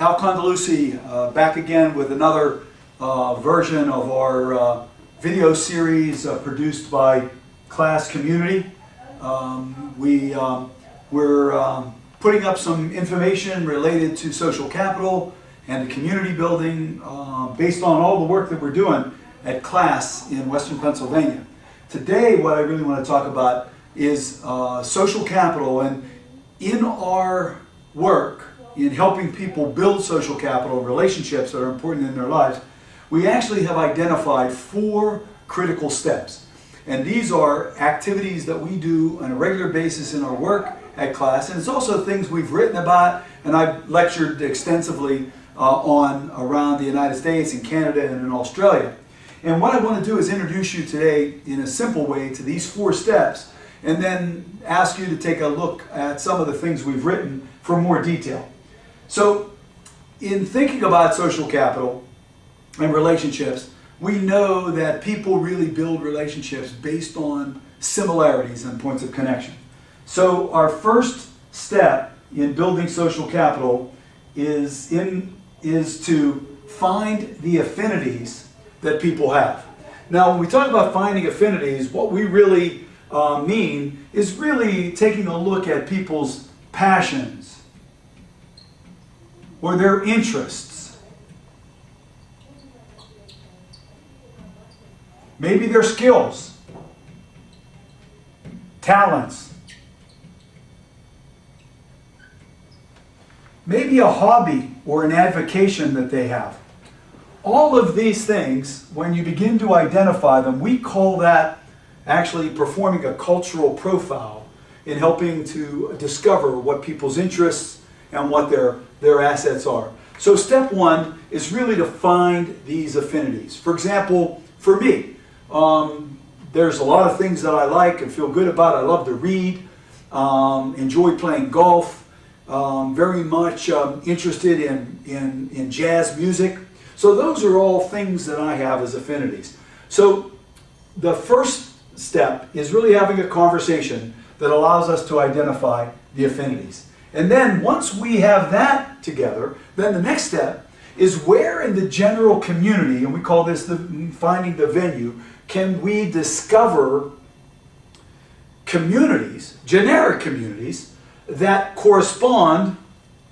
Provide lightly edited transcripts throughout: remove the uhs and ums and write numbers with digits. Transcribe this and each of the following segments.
Al Condeluci, back again with another version of our video series produced by Class Community. We're putting up some information related to social capital and community building based on all the work that we're doing at Class in Western Pennsylvania. Today, what I really want to talk about is social capital, and in our work in helping people build social capital, relationships that are important in their lives, we actually have identified 4 critical steps. And these are activities that we do on a regular basis in our work at Class, and it's also things we've written about and I've lectured extensively on around the United States and Canada and in Australia. And what I want to do is introduce you today in a simple way to these 4 steps, and then ask you to take a look at some of the things we've written for more detail. So, in thinking about social capital and relationships, we know that people really build relationships based on similarities and points of connection. So our first step in building social capital is to find the affinities that people have. Now, when we talk about finding affinities, what we really mean is really taking a look at people's passions or their interests. Maybe their skills, talents, maybe a hobby or an avocation that they have. All of these things, when you begin to identify them, we call that actually performing a cultural profile in helping to discover what people's interests and what their assets are. So step 1 is really to find these affinities. For example, for me, there's a lot of things that I like and feel good about. I love to read, enjoy playing golf, very much interested in jazz music. So those are all things that I have as affinities. So the first step is really having a conversation that allows us to identify the affinities. And then once we have that together, then the next step is where in the general community, and we call this finding the venue, can we discover communities, generic communities, that correspond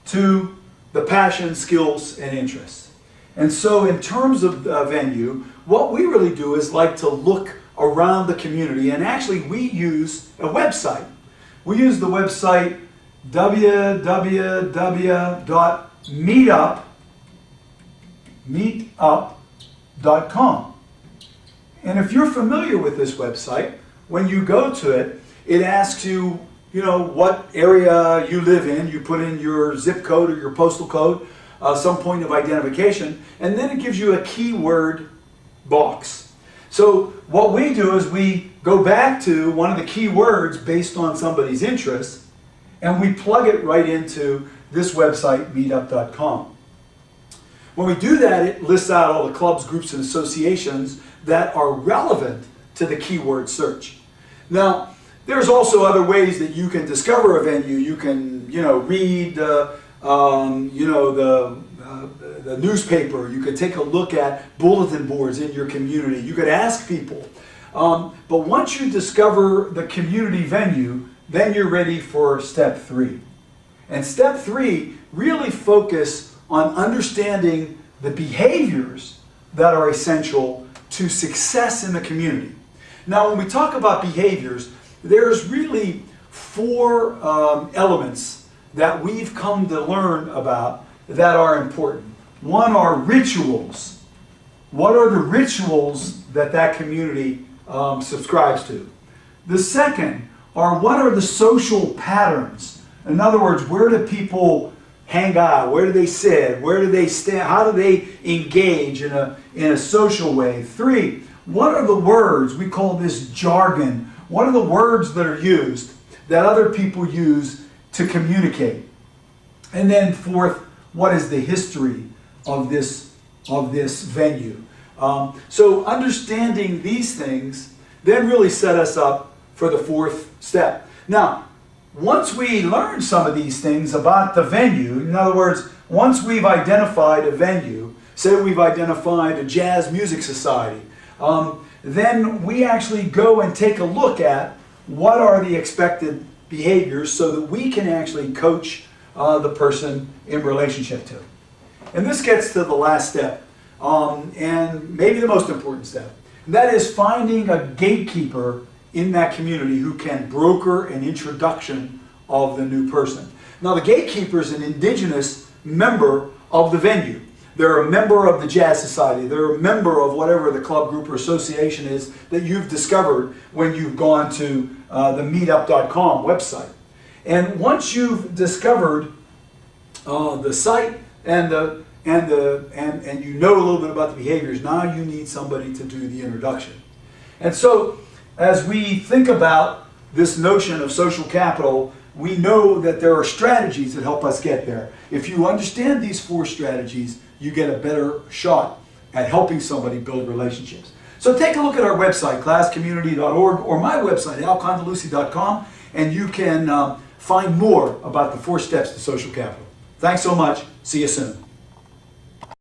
to the passions, skills, and interests. And so in terms of the venue, what we really do is like to look around the community, and actually we use a website. We use the website www.meetup.com. And if you're familiar with this website, when you go to it, it asks you, what area you live in. You put in your zip code or your postal code, some point of identification, and then it gives you a keyword box. So what we do is we go back to one of the keywords based on somebody's interests, and we plug it right into this website, meetup.com. When we do that, it lists out all the clubs, groups, and associations that are relevant to the keyword search. Now, there's also other ways that you can discover a venue. You can, read the newspaper. You could take a look at bulletin boards in your community. You could ask people. But once you discover the community venue, then you're ready for step 3. And step 3 really focus on understanding the behaviors that are essential to success in the community. Now, when we talk about behaviors, there's really 4 elements that we've come to learn about that are important. One are rituals. What are the rituals that community subscribes to? The second are what are the social patterns? In other words, where do people hang out? Where do they sit? Where do they stand? How do they engage in a social way? 3, what are the words? We call this jargon. What are the words that are used that other people use to communicate? And then 4th, what is the history of this venue? So understanding these things then really set us up for the 4th step. Now, once we learn some of these things about the venue, in other words, once we've identified a venue, say we've identified a jazz music society, then we actually go and take a look at what are the expected behaviors so that we can actually coach the person in relationship to. And this gets to the last step, and maybe the most important step. And that is finding a gatekeeper in that community who can broker an introduction of the new person. Now, the gatekeeper is an indigenous member of the venue. They're a member of the Jazz Society. They're a member of whatever the club, group, or association is that you've discovered when you've gone to the meetup.com website. And once you've discovered the site and you know a little bit about the behaviors, now you need somebody to do the introduction. And so, as we think about this notion of social capital, we know that there are strategies that help us get there. If you understand these 4 strategies, you get a better shot at helping somebody build relationships. So take a look at our website, classcommunity.org, or my website, alcondeluci.com, and you can find more about the 4 steps to social capital. Thanks so much. See you soon.